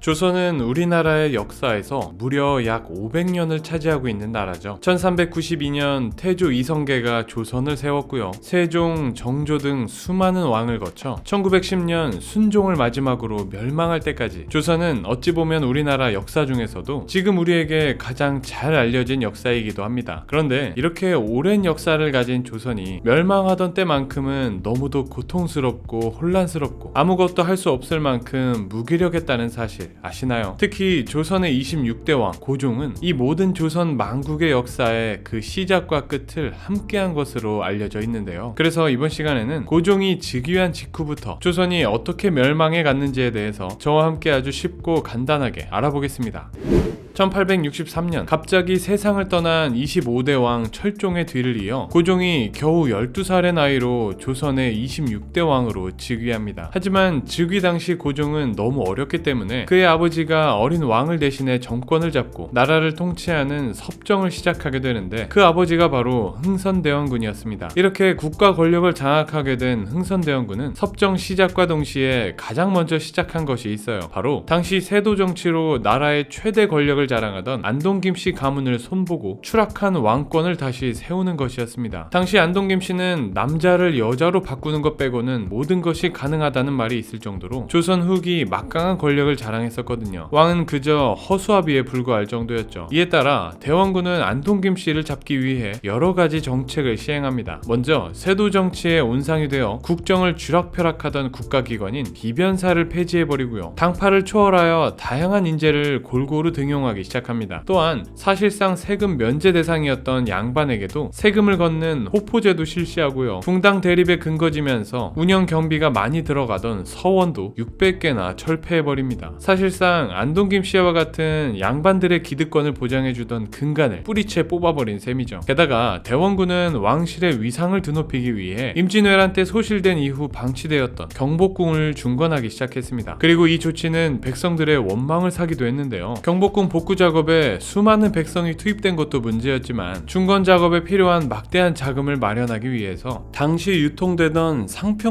조선은 우리나라의 역사에서 무려 약 500년을 차지하고 있는 나라죠. 1392년 태조 이성계가 조선을 세웠고요. 세종, 정조 등 수많은 왕을 거쳐 1910년 순종을 마지막으로 멸망할 때까지 조선은 어찌 보면 우리나라 역사 중에서도 지금 우리에게 가장 잘 알려진 역사이기도 합니다. 그런데 이렇게 오랜 역사를 가진 조선이 멸망하던 때만큼은 너무도 고통스럽고 혼란스럽고 아무것도 할 수 없을 만큼 무기력했다는 사실 아시나요? 특히 조선의 26대 왕 고종은 이 모든 조선 만국의 역사의 그 시작과 끝을 함께한 것으로 알려져 있는데요. 그래서 이번 시간에는 고종이 즉위한 직후부터 조선이 어떻게 멸망해 갔는지에 대해서 저와 함께 아주 쉽고 간단하게 알아보겠습니다. 1863년 갑자기 세상을 떠난 25대 왕 철종의 뒤를 이어 고종이 겨우 12살의 나이로 조선의 26대 왕으로 즉위합니다. 하지만 즉위 당시 고종은 너무 어렸기 때문에 그의 아버지가 어린 왕을 대신해 정권을 잡고 나라를 통치하는 섭정을 시작하게 되는데 그 아버지가 바로 흥선대원군이었습니다. 이렇게 국가 권력을 장악하게 된 흥선대원군은 섭정 시작과 동시에 가장 먼저 시작한 것이 있어요. 바로 당시 세도 정치로 나라의 최대 권력을 자랑하던 안동 김씨 가문을 손보고 추락한 왕권을 다시 세우는 것이었습니다. 당시 안동 김씨는 남자를 여자로 바꾸는 것 빼고는 모든 것이 가능하다는 말이 있을 정도로 조선 후기 막강한 권력을 자랑했었거든요. 왕은 그저 허수아비에 불과할 정도였죠. 이에 따라 대원군은 안동 김씨를 잡기 위해 여러 가지 정책을 시행합니다. 먼저 세도 정치의 온상이 되어 국정을 쥐락펴락하던 국가기관인 비변사를 폐지해버리고요. 당파를 초월하여 다양한 인재를 골고루 등용하기 시작합니다. 또한 사실상 세금 면제 대상이었던 양반에게도 세금을 걷는 호포제도 실시하고요. 붕당 대립에 근거지면서 운영 경비가 많이 들어가던 서원도 600개나 철폐해버립니다. 사실상 안동 김씨와 같은 양반들의 기득권을 보장해주던 근간을 뿌리채 뽑아버린 셈이죠. 게다가 대원군은 왕실의 위상을 드높이기 위해 임진왜란 때 소실된 이후 방치되었던 경복궁을 중건하기 시작했습니다. 그리고 이 조치는 백성들의 원망을 사기도 했는데요. 경복궁 복구 작업에 수많은 백성이 투입된 것도 문제였지만 중건 작업에 필요한 막대한 자금을 마련하기 위해서 당시 유통되던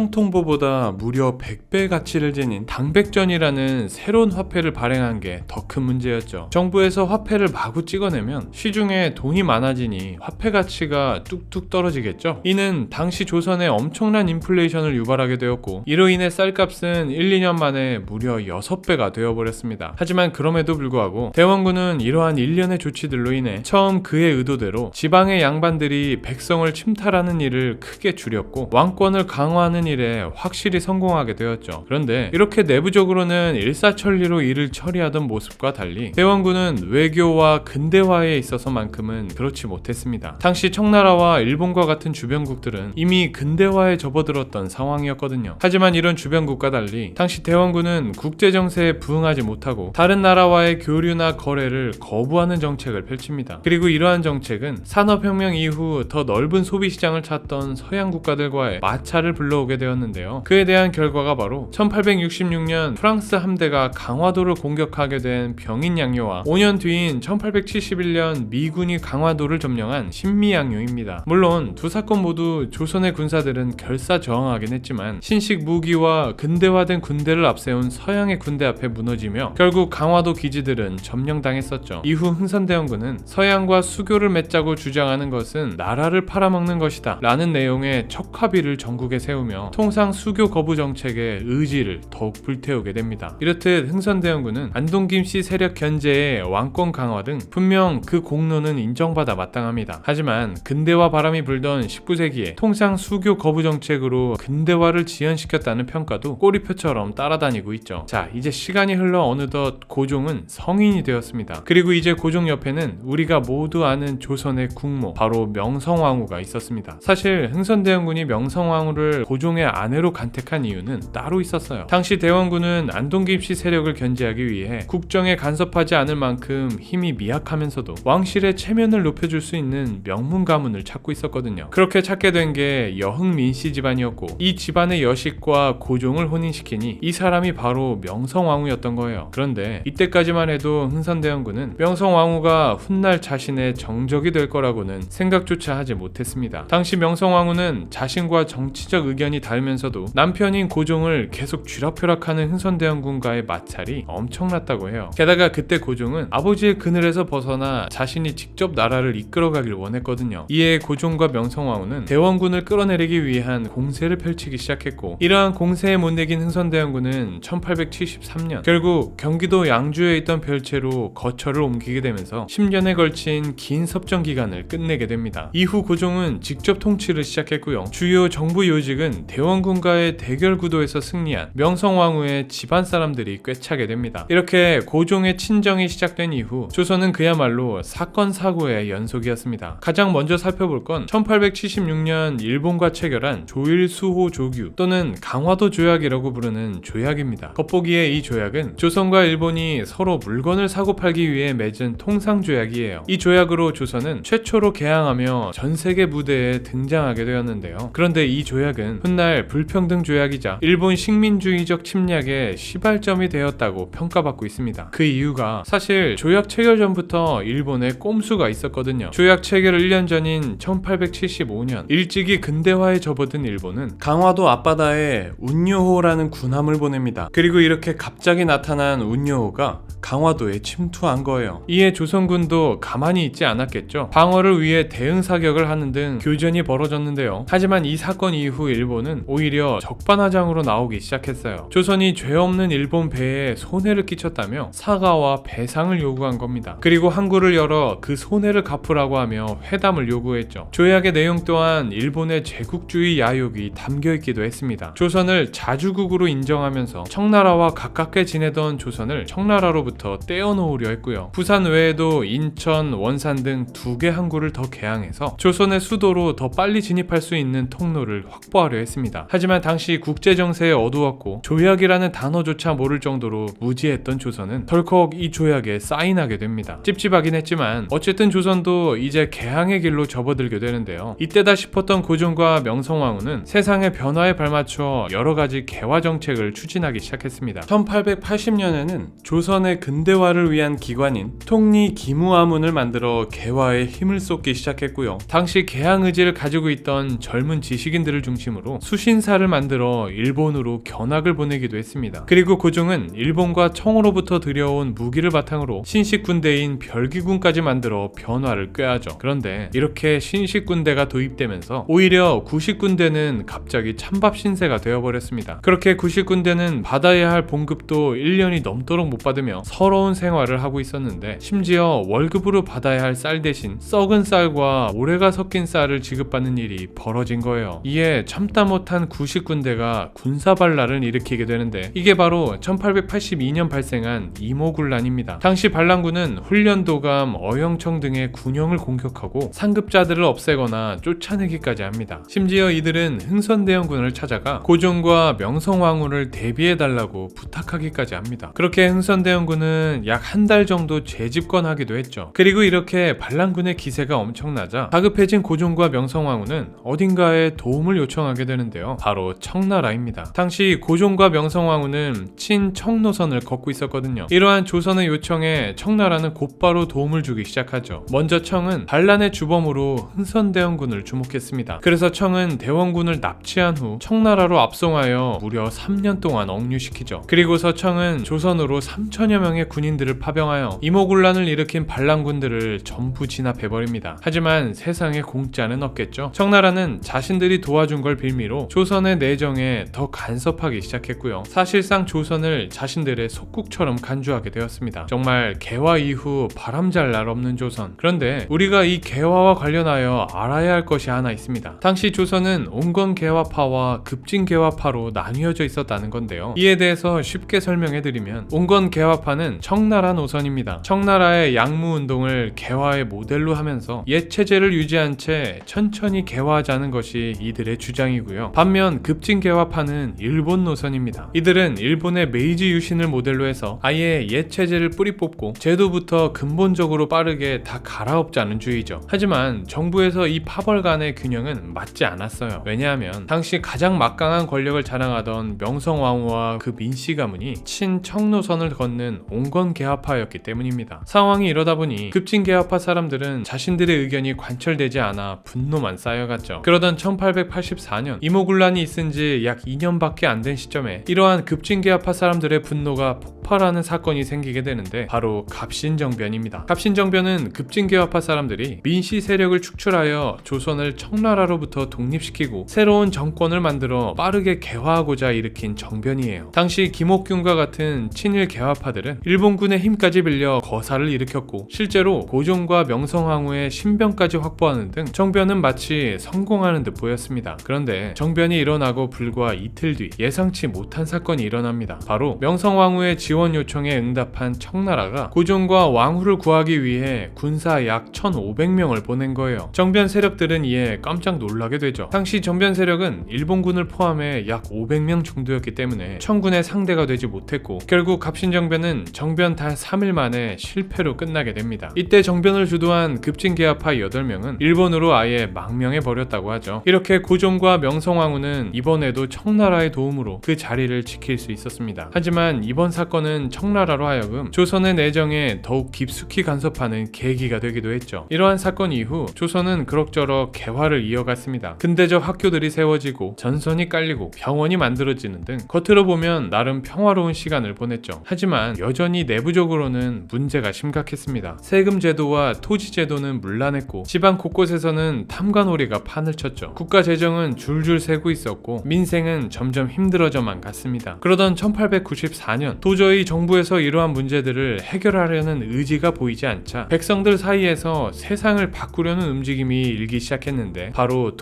상평통보보다 무려 100배 가치를 지닌 당백전이라는 새로운 화폐를 발행한 게 더 큰 문제였죠. 정부에서 화폐를 마구 찍어내면 시중에 돈이 많아지니 화폐 가치가 뚝뚝 떨어지겠죠. 이는 당시 조선에 엄청난 인플레이션을 유발하게 되었고 이로 인해 쌀값은 1, 2년 만에 무려 6배가 되어버렸습니다. 하지만 그럼에도 불구하고 대원군은 이러한 일련의 조치들로 인해 처음 그의 의도대로 지방의 양반들이 백성을 침탈하는 일을 크게 줄였고 왕권을 강화하는 일에 확실히 성공하게 되었죠. 그런데 이렇게 내부적으로는 일사천리로 일을 처리하던 모습과 달리 대원군은 외교와 근대화에 있어서만큼은 그렇지 못했습니다. 당시 청나라와 일본과 같은 주변국들은 이미 근대화에 접어들었던 상황이었거든요. 하지만 이런 주변국과 달리 당시 대원군은 국제정세에 부응하지 못하고 다른 나라와의 교류나 거래를 거부하는 정책을 펼칩니다. 그리고 이러한 정책은 산업혁명 이후 더 넓은 소비시장을 찾던 서양 국가들과의 마찰을 불러오게 되었는데요. 그에 대한 결과가 바로 1866년 프랑스 함대가 강화도를 공격하게 된 병인양요와 5년 뒤인 1871년 미군이 강화도를 점령한 신미양요입니다. 물론 두 사건 모두 조선의 군사들은 결사저항하긴 했지만 신식 무기와 근대화된 군대를 앞세운 서양의 군대 앞에 무너지며 결국 강화도 기지들은 점령당했었죠. 이후 흥선대원군은 서양과 수교를 맺자고 주장하는 것은 나라를 팔아먹는 것이다 라는 내용의 척화비를 전국에 세우며 통상 수교 거부 정책의 의지를 더욱 불태우게 됩니다. 이렇듯 흥선대원군은 안동김씨 세력 견제에 왕권 강화 등 분명 그 공로는 인정받아 마땅합니다. 하지만 근대화 바람이 불던 19세기에 통상 수교 거부 정책으로 근대화를 지연시켰다는 평가도 꼬리표처럼 따라다니고 있죠. 자, 이제 시간이 흘러 어느덧 고종은 성인이 되었습니다. 그리고 이제 고종 옆에는 우리가 모두 아는 조선의 국모 바로 명성황후가 있었습니다. 사실 흥선대원군이 명성황후를 고종의 아내로 간택한 이유는 따로 있었어요. 당시 대원군은 안동김씨 세력을 견제하기 위해 국정에 간섭하지 않을 만큼 힘이 미약하면서도 왕실의 체면을 높여줄 수 있는 명문 가문을 찾고 있었거든요. 그렇게 찾게 된 게 여흥민씨 집안이었고 이 집안의 여식과 고종을 혼인시키니 이 사람이 바로 명성황후였던 거예요. 그런데 이때까지만 해도 흥선대원군은 명성왕후가 훗날 자신의 정적이 될 거라고는 생각조차 하지 못했습니다. 당시 명성왕후는 자신과 정치적 의견이 다르면서도 남편인 고종을 계속 쥐락펴락하는 흥선대원군과의 마찰이 엄청났다고 해요. 게다가 그때 고종은 아버지의 그늘에서 벗어나 자신이 직접 나라를 이끌어가길 원했거든요. 이에 고종과 명성왕후는 대원군을 끌어내리기 위한 공세를 펼치기 시작했고, 이러한 공세에 못 내긴 흥선대원군은 1873년 결국 경기도 양주에 있던 별채로 거처를 옮기게 되면서 10년에 걸친 긴 섭정 기간을 끝내게 됩니다. 이후 고종은 직접 통치를 시작했고요. 주요 정부 요직은 대원군과의 대결 구도에서 승리한 명성왕후의 집안 사람들이 꿰차게 됩니다. 이렇게 고종의 친정이 시작된 이후 조선은 그야말로 사건 사고의 연속이었습니다. 가장 먼저 살펴볼 건 1876년 일본과 체결한 조일수호 조규 또는 강화도 조약이라고 부르는 조약입니다. 겉보기에 이 조약은 조선과 일본이 서로 물건을 사고 팔기 위해 맺은 통상조약이에요. 이 조약으로 조선은 최초로 개항하며 전세계 무대에 등장하게 되었는데요. 그런데 이 조약은 훗날 불평등 조약이자 일본 식민주의적 침략의 시발점이 되었다고 평가받고 있습니다. 그 이유가 사실 조약 체결 전부터 일본에 꼼수가 있었거든요. 조약 체결 1년 전인 1875년 일찍이 근대화에 접어든 일본은 강화도 앞바다에 운요호라는 군함을 보냅니다. 그리고 이렇게 갑자기 나타난 운요호가 강화도에 침투한 거예요. 이에 조선군도 가만히 있지 않았겠죠. 방어를 위해 대응 사격을 하는 등 교전이 벌어졌는데요. 하지만 이 사건 이후 일본은 오히려 적반하장으로 나오기 시작했어요. 조선이 죄 없는 일본 배에 손해를 끼쳤다며 사과와 배상을 요구한 겁니다. 그리고 항구를 열어 그 손해를 갚으라고 하며 회담을 요구했죠. 조약의 내용 또한 일본의 제국주의 야욕이 담겨있기도 했습니다. 조선을 자주국으로 인정하면서 청나라와 가깝게 지내던 조선을 청나라로부터 떼어놓으려 했고요. 부산 외에도 인천, 원산 등 2개 항구를 더 개항해서 조선의 수도로 더 빨리 진입할 수 있는 통로를 확보하려 했습니다. 하지만 당시 국제정세에 어두웠고 조약이라는 단어조차 모를 정도로 무지했던 조선은 덜컥 이 조약에 사인하게 됩니다. 찝찝하긴 했지만 어쨌든 조선도 이제 개항의 길로 접어들게 되는데요. 이때다 싶었던 고종과 명성왕후는 세상의 변화에 발맞춰 여러가지 개화 정책을 추진하기 시작했습니다. 1880년에는 조선의 근대화를 위한 기관인 통리기무아문을 만들어 개화에 힘을 쏟기 시작했고요. 당시 개항 의지를 가지고 있던 젊은 지식인들을 중심으로 수신사를 만들어 일본으로 견학을 보내기도 했습니다. 그리고 고종은 일본과 청으로부터 들여온 무기를 바탕으로 신식 군대인 별기군까지 만들어 변화를 꾀하죠. 그런데 이렇게 신식 군대가 도입되면서 오히려 구식 군대는 갑자기 찬밥 신세가 되어버렸습니다. 그렇게 구식 군대는 받아야 할 봉급도 1년이 넘도록 못 받으며 서러운 생활을 하고 있었는데, 심지어 월급으로 받아야 할 쌀 대신 썩은 쌀과 모래가 섞인 쌀을 지급받는 일이 벌어진 거예요. 이에 참다 못한 구식 군대가 군사반란을 일으키게 되는데, 이게 바로 1882년 발생한 이모군란입니다. 당시 반란군은 훈련도감, 어영청 등의 군영을 공격하고 상급자들을 없애거나 쫓아내기까지 합니다. 심지어 이들은 흥선대원군을 찾아가 고종과 명성왕후를 대비해달라고 부탁하기까지 합니다. 그렇게 흥선대원군은 약 한 달 정도 재집권하기도 했죠. 그리고 이렇게 반란군의 기세가 엄청나자 다급해진 고종과 명성왕후는 어딘가에 도움을 요청하게 되는데요. 바로 청나라입니다. 당시 고종과 명성왕후는 친청 노선을 걷고 있었거든요. 이러한 조선의 요청에 청나라는 곧바로 도움을 주기 시작하죠. 먼저 청은 반란의 주범으로 흥선대원군을 주목했습니다. 그래서 청은 대원군을 납치한 후 청나라로 압송하여 무려 3년 동안 억류시키죠. 그리고서 청은 조선으로 3천여 명의 군인들을 파병하여 이모군란을 일으킨 반란군들을 전부 진압해버립니다. 하지만 세상에 공짜는 없겠죠. 청나라는 자신들이 도와준 걸 빌미로 조선의 내정에 더 간섭하기 시작했고요. 사실상 조선을 자신들의 속국처럼 간주하게 되었습니다. 정말 개화 이후 바람잘 날 없는 조선. 그런데 우리가 이 개화와 관련하여 알아야 할 것이 하나 있습니다. 당시 조선은 온건개화파와 급진개화파로 나뉘어져 있었다는 건데요. 이에 대해서 쉽게 설명해드리면, 온건개화파는 청나라 노선입니다. 청나라의 양무운동을 개화의 모델로 하면서 옛 체제를 유지한 채 천천히 개화하자는 것이 이들의 주장이고요. 반면 급진개화파는 일본 노선입니다. 이들은 일본의 메이지 유신을 모델로 해서 아예 옛 체제를 뿌리 뽑고 제도부터 근본적으로 빠르게 다 갈아엎자는 주의죠. 하지만 정부에서 이 파벌 간의 균형은 맞지 않았어요. 왜냐하면 당시 가장 막강한 권력을 자랑하던 명성왕후와 그 민씨 가문이 친청 노선을 걷는 온건개화파였기 때문입니다. 상황이 이러다 보니 급진개화파 사람들은 자신들의 의견이 관철되지 않아 분노만 쌓여갔죠. 그러던 1884년 이모군란이 있은 지 약 2년밖에 안 된 시점에 이러한 급진개화파 사람들의 분노가 폭발하는 사건이 생기게 되는데 바로 갑신정변입니다. 갑신정변은 급진개화파 사람들이 민씨 세력을 축출하여 조선을 청나라로부터 독립시키고 새로운 정권을 만들어 빠르게 개화하고자 일으킨 정변이에요. 당시 김옥균과 같은 친일 개화파들은 일본군의 힘까지 빌려 거사를 일으켰고 실제로 고종과 명성황후의 신병까지 확보하는 등 정변은 마치 성공하는 듯 보였습니다. 그런데 정변이 일어나고 불과 이틀 뒤 예상치 못한 사건이 일어납니다. 바로 명성황후의 지원 요청에 응답한 청나라가 고종과 왕후를 구하기 위해 군사 약 1,500명을 보낸 거예요. 정변 세력들은 이에 깜짝 놀라게 되죠. 당시 정변 세력은 일본군을 포함해 약 500명 정도였기 때문에 청군의 상대가 되지 못했고 결국 갑신정변은 정변 단 3일 만에 실패로 끝나게 됩니다. 이때 정변을 주도한 급진개화파 8명은 일본으로 아예 망명해버렸다고 하죠. 이렇게 고종과 명성황후는 이번에도 청나라의 도움으로 그 자리를 지킬 수 있었습니다. 하지만 이번 사건은 청나라로 하여금 조선의 내정에 더욱 깊숙이 간섭하는 계기가 되기도 했죠. 이러한 사건 이후 조선은 그럭저럭 개화를 이어갔습니다. 근대적 학교들이 세워지고 전선이 깔리고 병원이 만들어지는 등 겉으로 보면 나름 평화로운 시간을 보냈죠. 하지만 여전히 내부적으로는 문제가 심각했습니다. 세금 제도와 토지 제도는 문란했고 지방 곳곳에서는 탐관오리가 판을 쳤죠. 국가 재정은 줄줄 새고 있었고 민생은 점점 힘들어져만 갔습니다. 그러던 1894년 도저히 정부에서 이러한 문제들을 해결하려는 의지가 보이지 않자 백성들 사이에서 세상을 바꾸려는 움직임이 일기 시작했는데 바로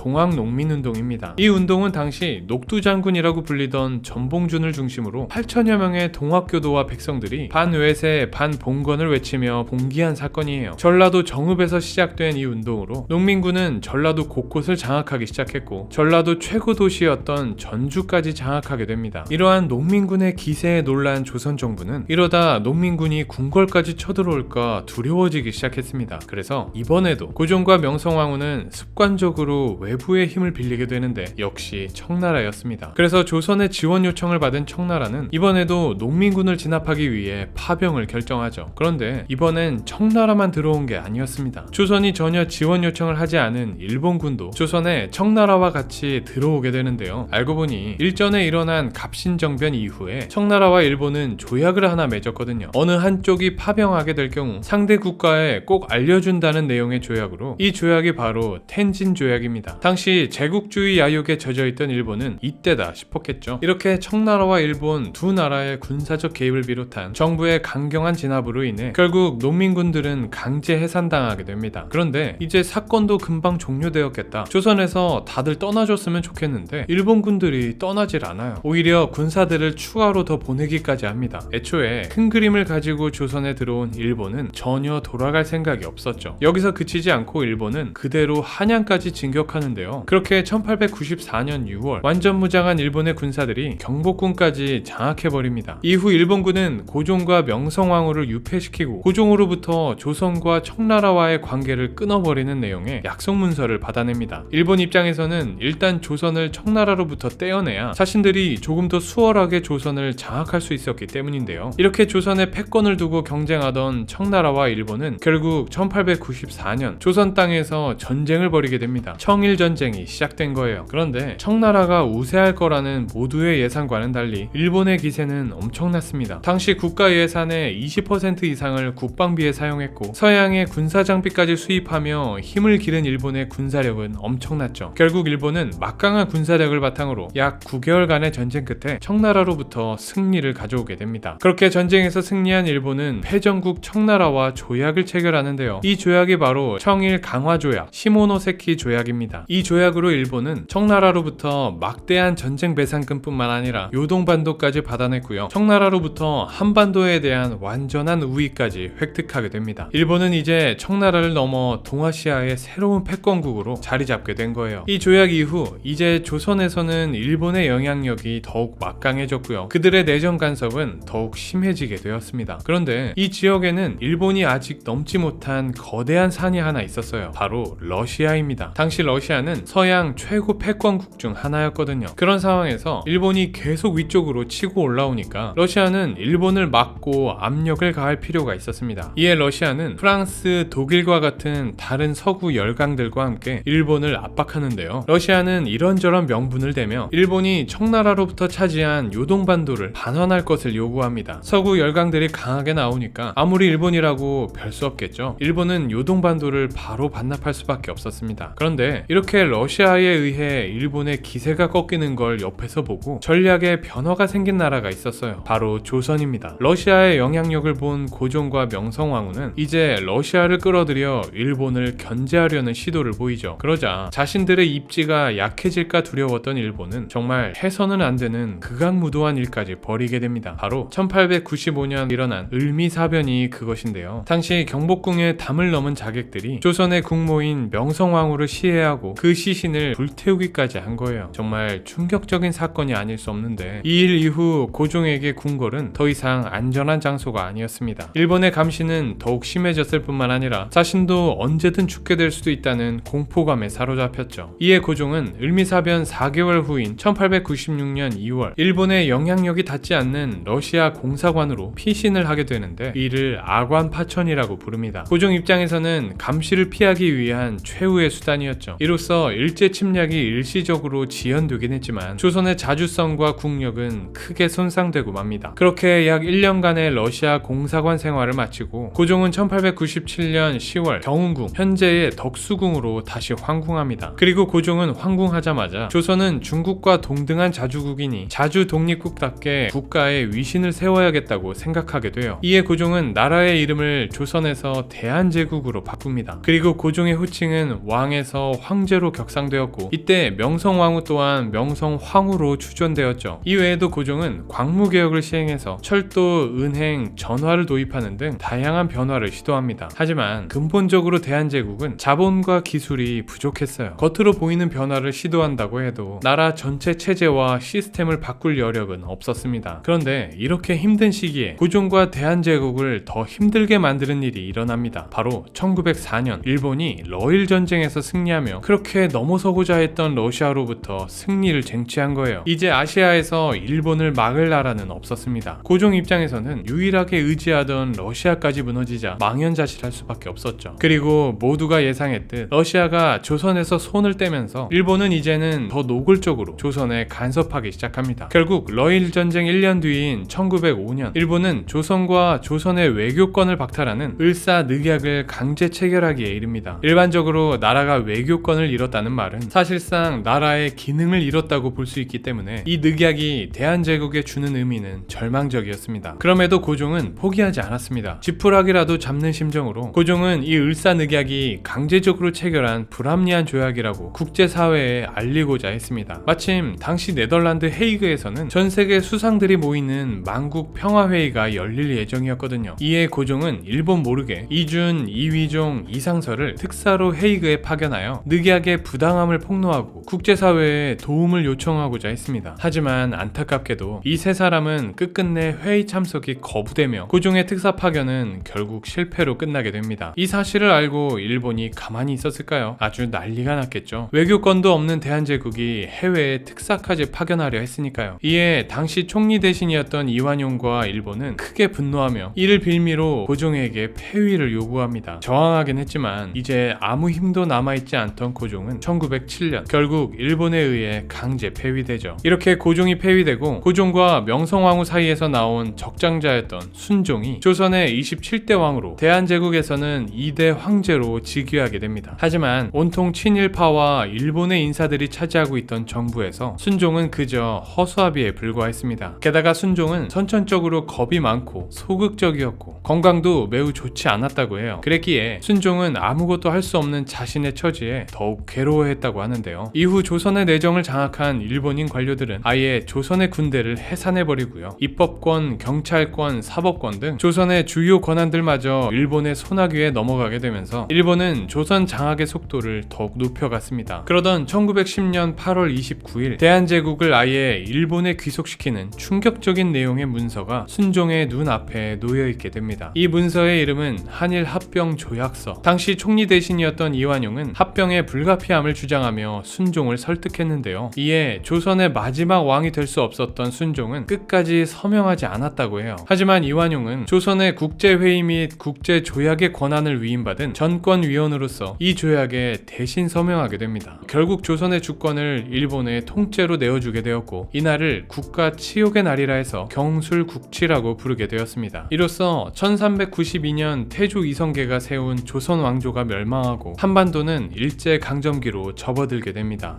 동학농민운동입니다. 이 운동은 당시 녹두장군이라고 불리던 전봉준을 중심으로 8천여 명의 동학교도와 백성들이 반외세 반봉건을 외치며 봉기한 사건이에요. 전라도 정읍에서 시작된 이 운동으로 농민군은 전라도 곳곳을 장악하기 시작했고 전라도 최고 도시였던 전주까지 장악하게 됩니다. 이러한 농민군의 기세에 놀란 조선 정부는 이러다 농민군이 궁궐까지 쳐들어올까 두려워지기 시작했습니다. 그래서 이번에도 고종과 명성황후는 습관적으로 외부의 힘을 빌리게 되는데 역시 청나라였습니다. 그래서 조선의 지원 요청을 받은 청나라는 이번에도 농민군을 진압하기 위해 파병을 결정하죠. 그런데 이번엔 청나라만 들어온 게 아니었습니다. 조선이 전혀 지원 요청을 하지 않은 일본군도 조선에 청나라와 같이 들어오게 되는데요. 알고 보니 일전에 일어난 갑신정변 이후에 청나라와 일본은 조약을 하나 맺었거든요. 어느 한쪽이 파병하게 될 경우 상대 국가에 꼭 알려준다는 내용의 조약으로 이 조약이 바로 텐진 조약입니다. 당시 제국주의 야욕에 젖어있던 일본은 이때다 싶었겠죠. 이렇게 청나라와 일본 두 나라의 군사적 개입을 비롯한 정부의 강경한 진압으로 인해 결국 농민군들은 강제 해산당하게 됩니다. 그런데 이제 사건도 금방 종료되었겠다. 조선에서 다들 떠나줬으면 좋겠는데 일본군들이 떠나질 않아요. 오히려 군사들을 추가로 더 보내기까지 합니다. 애초에 큰 그림을 가지고 조선에 들어온 일본은 전혀 돌아갈 생각이 없었죠. 여기서 그치지 않고 일본은 그대로 한양까지 진격하는데요. 그렇게 1894년 6월 완전 무장한 일본의 군사들이 경복궁까지 장악해버립니다. 이후 일본군은 고종과 명성황후를 유폐시키고 고종으로부터 조선과 청나라와의 관계를 끊어버리는 내용의 약속문서를 받아냅니다. 일본 입장에서는 일단 조선을 청나라로부터 떼어내야 자신들이 조금 더 수월하게 조선을 장악할 수 있었기 때문인데요. 이렇게 조선의 패권을 두고 경쟁하던 청나라와 일본은 결국 1894년 조선 땅에서 전쟁을 벌이게 됩니다. 청일전쟁이 시작된 거예요. 그런데 청나라가 우세할 거라는 모두의 예상과는 달리 일본의 기세는 엄청났습니다. 당시 국가 예산의 20% 이상을 국방비에 사용했고 서양의 군사장비까지 수입하며 힘을 기른 일본의 군사력은 엄청났죠. 결국 일본은 막강한 군사력을 바탕으로 약 9개월간의 전쟁 끝에 청나라로부터 승리를 가져오게 됩니다. 그렇게 전쟁에서 승리한 일본은 패전국 청나라와 조약을 체결하는데요. 이 조약이 바로 청일 강화조약, 시모노세키 조약입니다. 이 조약으로 일본은 청나라로부터 막대한 전쟁 배상금뿐만 아니라 요동반도까지 받아냈고요. 청나라로부터 한반도에 대한 완전한 우위까지 획득하게 됩니다. 일본은 이제 청나라를 넘어 동아시아의 새로운 패권국으로 자리 잡게 된 거예요. 이 조약 이후 이제 조선에서는 일본의 영향력이 더욱 막강해졌고요. 그들의 내정 간섭은 더욱 심해지게 되었습니다. 그런데 이 지역에는 일본이 아직 넘지 못한 거대한 산이 하나 있었어요. 바로 러시아입니다. 당시 러시아는 서양 최고 패권국 중 하나였거든요. 그런 상황에서 일본이 계속 위쪽으로 치고 올라오니까 러시아는 일본을 막고 압력을 가할 필요가 있었습니다. 이에 러시아는 프랑스, 독일과 같은 다른 서구 열강들과 함께 일본을 압박하는데요. 러시아는 이런저런 명분을 대며 일본이 청나라로부터 차지한 요동반도를 반환할 것을 요구합니다. 서구 열강들이 강하게 나오니까 아무리 일본이라고 별 수 없겠죠. 일본은 요동반도를 바로 반납할 수밖에 없었습니다. 그런데 이렇게 러시아에 의해 일본의 기세가 꺾이는 걸 옆에서 보고 전략에 변화가 생긴 나라가 있었어요. 바로 조선입니다. 러시아의 영향력을 본 고종과 명성황후는 이제 러시아를 끌어들여 일본을 견제하려는 시도를 보이죠. 그러자 자신들의 입지가 약해질까 두려웠던 일본은 정말 해서는 안 되는 극악무도한 일까지 벌이게 됩니다. 바로 1895년 일어난 을미사변이 그것인데요. 당시 경복궁에 담을 넘은 자객들이 조선의 국모인 명성황후를 시해하고 그 시신을 불태우기까지 한 거예요. 정말 충격적인 사건이 아닐 수 없는데 이 일 이후 고종에게 궁궐은 더 이상 안전한 장소가 아니었습니다. 일본의 감시는 더욱 심해졌을 뿐만 아니라 자신도 언제든 죽게 될 수도 있다는 공포감에 사로잡혔죠. 이에 고종은 을미사변 4개월 후인 1896년 2월 일본의 영향력이 닿지 않는 러시아 공사관으로 피신을 하게 되는데 이를 아관파천이라고 부릅니다. 고종 입장에서는 감시를 피하기 위한 최후의 수단이었죠. 이로써 일제 침략이 일시적으로 지연되긴 했지만 조선의 자주성과 국력은 크게 손상되고 맙니다. 그렇게 약 1년간의 러시아 공사관 생활을 마치고 고종은 1897년 10월 경운궁, 현재의 덕수궁으로 다시 황궁합니다. 그리고 고종은 황궁하자마자 조선은 중국과 동등한 자주국이니 자주 독립국답게 국가에 위신을 세워야겠다고 생각하게 돼요. 이에 고종은 나라의 이름을 조선에서 대한제국으로 바꿉니다. 그리고 고종의 호칭은 왕에서 황제로 격상되었고 이때 명성황후 또한 명성황후로 추존되었죠. 이외에도 고종은 광무개혁을 시행해서 철도, 은행, 전화를 도입하는 등 다양한 변화를 시도합니다. 하지만 근본적으로 대한제국은 자본과 기술이 부족했어요. 겉으로 보이는 변화를 시도한다고 해도 나라 전체 체제와 시스템을 바꿀 여력은 없었습니다. 그런데 이렇게 힘든 시기에 고종과 대한제국을 더 힘들게 만드는 일이 일어납니다. 바로 1904년 일본이 러일 전쟁에서 승리하며 그렇게 넘어서고자 했던 러시아로부터 승리를 쟁취한 거예요. 이제 아시아에서 일본을 막을 나라는 없었습니다. 고종 입장에서는 유일하게 의지하던 러시아까지 무너지자 망연자실할 수밖에 없었죠. 그리고 모두가 예상했듯 러시아가 조선에서 손을 떼면서 일본은 이제는 더 노골적으로 조선에 간섭하기 시작합니다. 결국 러일 전쟁 1년 뒤인 1905년 일본은 조선과 조선의 외교권을 박탈하는 을사늑약을 강제 체결하기에 이릅니다. 일반적으로 나라가 외교권을 잃었다는 말은 사실상 나라의 기능을 잃었다고 볼 수 있기 때문에 이 늑약이 대한제국에 주는 의미는 절망적이었습니다. 그럼에도 고종은 포기하지 않았습니다. 지푸라기라도 잡는 심정으로 고종은 이 을사늑약이 강제적으로 체결한 불합리한 조약이라고 국제사회에 알리고자 했습니다. 마침 당시 네덜란드 헤이그에서는 전세계 수상들이 모이는 만국 평화회의가 열릴 예정이었거든요. 이에 고종은 일본 모르게 이준, 이휘종, 이상설을 특사로 헤이그에 파견하여 늑약의 부당함을 폭로하고 국제사회에 도움을 요청하고자 했습니다. 하지만 안타깝게도 이 세 사람은 끝끝내 회의 참석이 거부되며 고종의 특사 파견은 결국 실패로 끝나게 됩니다. 이 사실을 알고 일본이 가만히 있었을까요? 아주 난리가 났겠죠. 외교권도 없는 대한제국이 해외에 특사까지 파견하려 했으니까요. 이에 당시 총리 대신이었던 이완용과 일본은 크게 분노하며 이를 빌미로 고종에게 폐위를 요구합니다. 저항하긴 했지만 이제 아무 힘도 남아있지 않던 고종은 1907년 결국 일본에 의해 강제 폐위되죠. 이렇게 고종이 폐위되고 고종과 명성황후 사이에서 나온 적장자였던 순종이 조선의 27대 왕으로 대한제국에서는 2대 황제로 즉위하게 됩니다. 하지만 온통 친일파와 일본의 인사들이 차지하고 있던 정부에서 순종은 그저 허수아비에 불과했습니다. 게다가 순종은 선천적으로 겁이 많고 소극적이었고 건강도 매우 좋지 않았다고 해요. 그랬기에 순종은 아무것도 할 수 없는 자신의 처지에 더욱 괴로워했다고 하는데요. 이후 조선의 내정을 장악한 일본인 관료들은 아예 조선의 군대를 해산해버리고요. 입법권, 경찰권, 사법권 등 조선의 주요 권한들마저 일본의 손아귀에 넘어가게 되면서 일본은 조선 장악의 속도를 더욱 높여갔습니다. 그러던 1910년 8월 29일 대한제국을 아예 일본에 귀속시키는 충격적인 내용이 내용의 문서가 순종의 눈앞에 놓여있게 됩니다. 이 문서의 이름은 한일 합병 조약서. 당시 총리 대신이었던 이완용은 합병의 불가피함을 주장하며 순종을 설득했는데요. 이에 조선의 마지막 왕이 될 수 없었던 순종은 끝까지 서명하지 않았다고 해요. 하지만 이완용은 조선의 국제회의 및 국제조약의 권한을 위임받은 전권위원으로서 이 조약에 대신 서명하게 됩니다. 결국 조선의 주권을 일본의 통째로 내어주게 되었고, 이날을 국가 치욕의 날이라 해서 경술국치라고 부르게 되었습니다. 이로써 1392년 태조 이성계가 세운 조선 왕조가 멸망하고 한반도는 일제강점기로 접어들게 됩니다.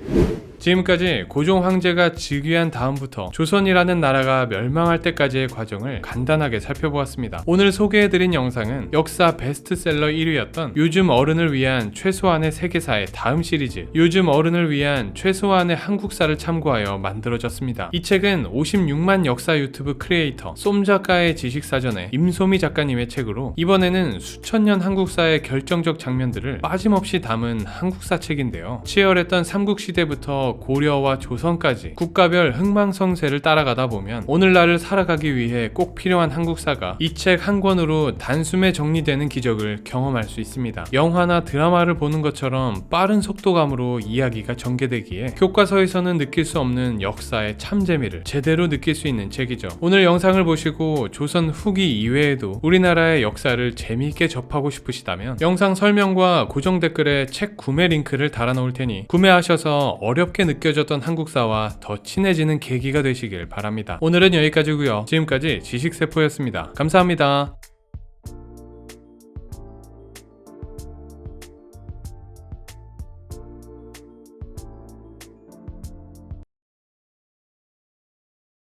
지금까지 고종 황제가 즉위한 다음부터 조선이라는 나라가 멸망할 때까지의 과정을 간단하게 살펴보았습니다. 오늘 소개해드린 영상은 역사 베스트셀러 1위였던 요즘 어른을 위한 최소한의 세계사의 다음 시리즈, 요즘 어른을 위한 최소한의 한국사를 참고하여 만들어졌습니다. 이 책은 56만 역사 유튜브 크리에이터 쏨 작가의 지식사전에 임소미 작가님의 책으로 이번에는 수천 년 한국사의 결정적 장면들을 빠짐없이 담은 한국사 책인데요. 치열했던 삼국시대부터 고려와 조선까지 국가별 흥망성쇠를 따라가다 보면 오늘날을 살아가기 위해 꼭 필요한 한국사가 이 책 한 권으로 단숨에 정리되는 기적을 경험할 수 있습니다. 영화나 드라마를 보는 것처럼 빠른 속도감으로 이야기가 전개되기에 교과서에서는 느낄 수 없는 역사의 참재미를 제대로 느낄 수 있는 책이죠. 오늘 영상을 보시고 조선 후기 이외에도 우리나라의 역사를 재미있게 접하고 싶으시다면 영상 설명과 고정 댓글에 책 구매 링크를 달아놓을 테니 구매하셔서 어렵게 느껴졌던 한국사와 더 친해지는 계기가 되시길 바랍니다. 오늘은 여기까지고요. 지금까지 지식세포였습니다. 감사합니다.